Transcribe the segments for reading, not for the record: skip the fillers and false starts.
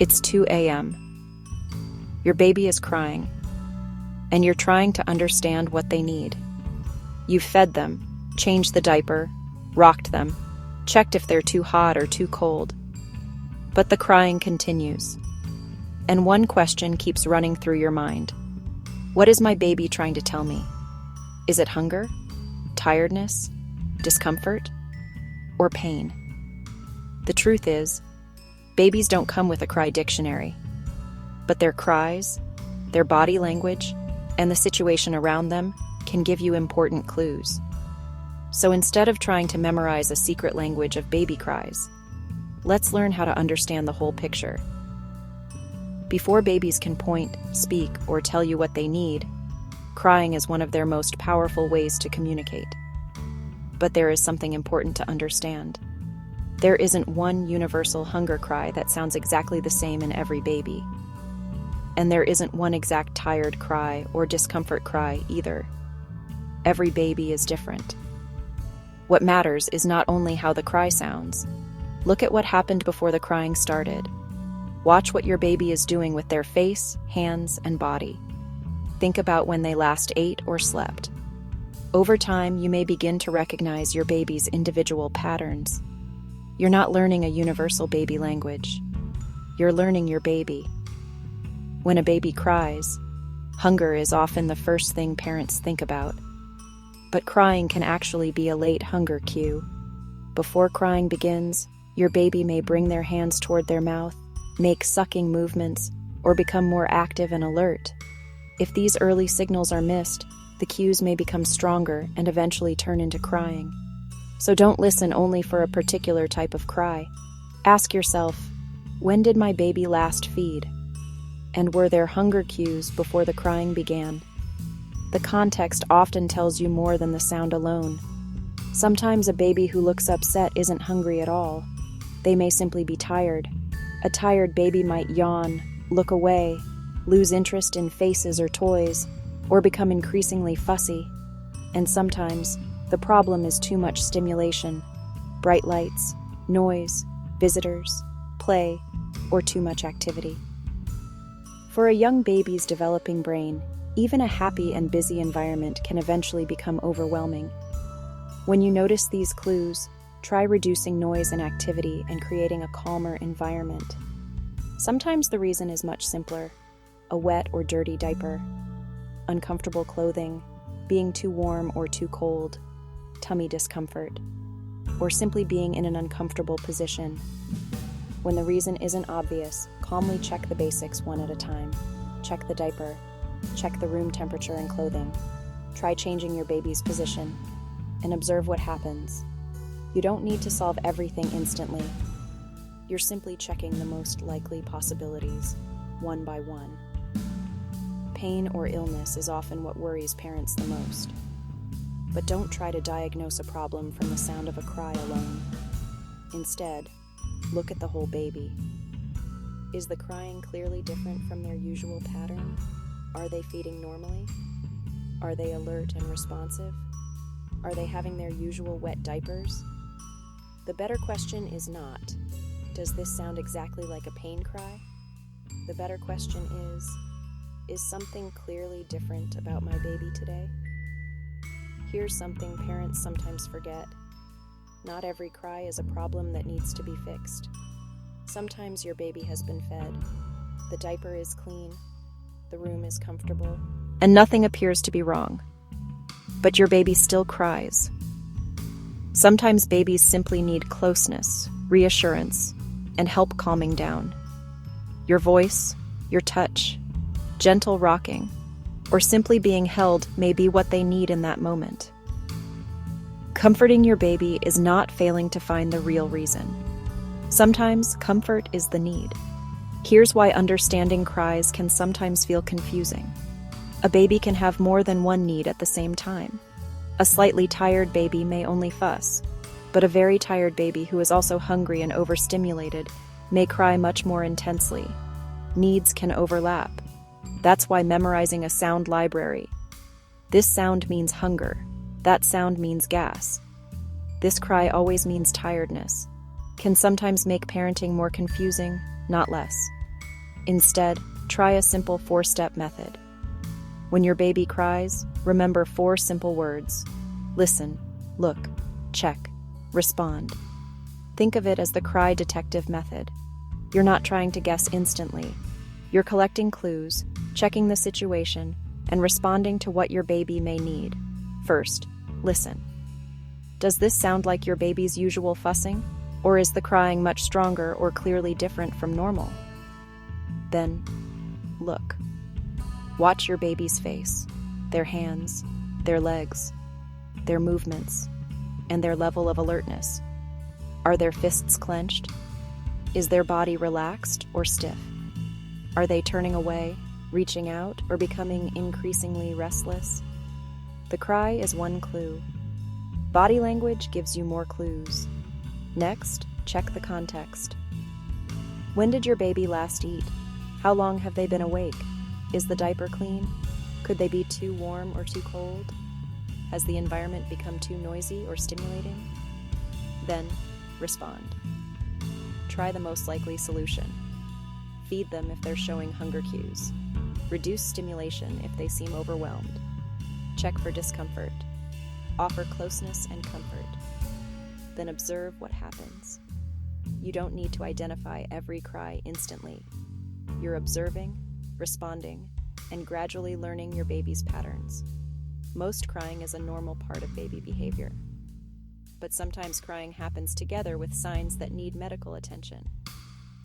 It's 2 a.m. Your baby is crying, and you're trying to understand what they need. You've fed them, changed the diaper, rocked them, checked if they're too hot or too cold. But the crying continues, and one question keeps running through your mind. What is my baby trying to tell me? Is it hunger, tiredness, discomfort, or pain? The truth is, babies don't come with a cry dictionary, but their cries, their body language, and the situation around them can give you important clues. So instead of trying to memorize a secret language of baby cries, let's learn how to understand the whole picture. Before babies can point, speak, or tell you what they need, crying is one of their most powerful ways to communicate. But there is something important to understand. There isn't one universal hunger cry that sounds exactly the same in every baby. And there isn't one exact tired cry or discomfort cry either. Every baby is different. What matters is not only how the cry sounds. Look at what happened before the crying started. Watch what your baby is doing with their face, hands, and body. Think about when they last ate or slept. Over time, you may begin to recognize your baby's individual patterns. You're not learning a universal baby language. You're learning your baby. When a baby cries, hunger is often the first thing parents think about. But crying can actually be a late hunger cue. Before crying begins, your baby may bring their hands toward their mouth, make sucking movements, or become more active and alert. If these early signals are missed, the cues may become stronger and eventually turn into crying. So don't listen only for a particular type of cry. Ask yourself, when did my baby last feed? And were there hunger cues before the crying began? The context often tells you more than the sound alone. Sometimes a baby who looks upset isn't hungry at all. They may simply be tired. A tired baby might yawn, look away, lose interest in faces or toys, or become increasingly fussy. And sometimes, the problem is too much stimulation, bright lights, noise, visitors, play, or too much activity. For a young baby's developing brain, even a happy and busy environment can eventually become overwhelming. When you notice these clues, try reducing noise and activity and creating a calmer environment. Sometimes the reason is much simpler: a wet or dirty diaper, uncomfortable clothing, being too warm or too cold, tummy discomfort, or simply being in an uncomfortable position. When the reason isn't obvious, calmly check the basics one at a time. Check the diaper, check the room temperature and clothing, try changing your baby's position, and observe what happens. You don't need to solve everything instantly. You're simply checking the most likely possibilities, one by one. Pain or illness is often what worries parents the most. But don't try to diagnose a problem from the sound of a cry alone. Instead, look at the whole baby. Is the crying clearly different from their usual pattern? Are they feeding normally? Are they alert and responsive? Are they having their usual wet diapers? The better question is not, does this sound exactly like a pain cry? The better question is something clearly different about my baby today? Here's something parents sometimes forget. Not every cry is a problem that needs to be fixed. Sometimes your baby has been fed, the diaper is clean, the room is comfortable, and nothing appears to be wrong. But your baby still cries. Sometimes babies simply need closeness, reassurance, and help calming down. Your voice, your touch, gentle rocking, or simply being held may be what they need in that moment. Comforting your baby is not failing to find the real reason. Sometimes comfort is the need. Here's why understanding cries can sometimes feel confusing. A baby can have more than one need at the same time. A slightly tired baby may only fuss, but a very tired baby who is also hungry and overstimulated may cry much more intensely. Needs can overlap. That's why memorizing a sound library. This sound means hunger. That sound means gas. This cry always means tiredness. Can sometimes make parenting more confusing, not less. Instead, try a simple 4-step method. When your baby cries, remember 4 simple words: listen, look, check, respond. Think of it as the cry detective method. You're not trying to guess instantly. You're collecting clues, checking the situation, and responding to what your baby may need. First, listen. Does this sound like your baby's usual fussing? Or is the crying much stronger or clearly different from normal? Then, look. Watch your baby's face, their hands, their legs, their movements, and their level of alertness. Are their fists clenched? Is their body relaxed or stiff? Are they turning away, reaching out, or becoming increasingly restless? The cry is one clue. Body language gives you more clues. Next, check the context. When did your baby last eat? How long have they been awake? Is the diaper clean? Could they be too warm or too cold? Has the environment become too noisy or stimulating? Then, respond. Try the most likely solution. Feed them if they're showing hunger cues. Reduce stimulation if they seem overwhelmed. Check for discomfort. Offer closeness and comfort. Then observe what happens. You don't need to identify every cry instantly. You're observing, responding, and gradually learning your baby's patterns. Most crying is a normal part of baby behavior. But sometimes crying happens together with signs that need medical attention.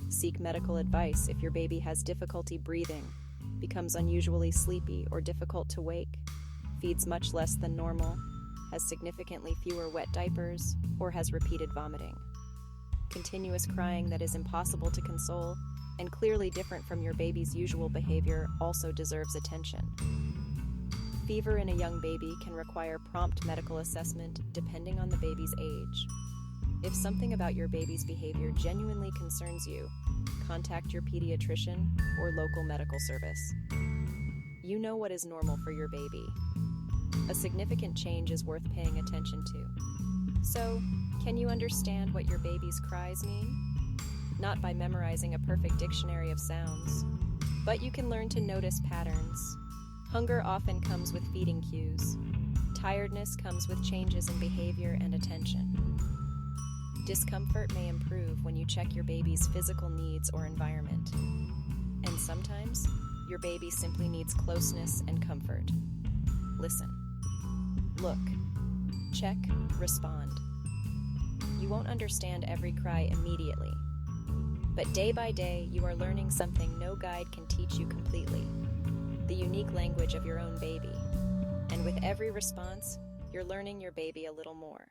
Seek medical advice if your baby has difficulty breathing, becomes unusually sleepy or difficult to wake, feeds much less than normal, has significantly fewer wet diapers, or has repeated vomiting. Continuous crying that is impossible to console and clearly different from your baby's usual behavior also deserves attention. Fever in a young baby can require prompt medical assessment depending on the baby's age. If something about your baby's behavior genuinely concerns you, contact your pediatrician or local medical service. You know what is normal for your baby. A significant change is worth paying attention to. So, can you understand what your baby's cries mean? Not by memorizing a perfect dictionary of sounds, but you can learn to notice patterns. Hunger often comes with feeding cues. Tiredness comes with changes in behavior and attention. Discomfort may improve when you check your baby's physical needs or environment. And sometimes, your baby simply needs closeness and comfort. Listen. Look. Check. Respond. You won't understand every cry immediately. But day by day, you are learning something no guide can teach you completely. The unique language of your own baby. And with every response, you're learning your baby a little more.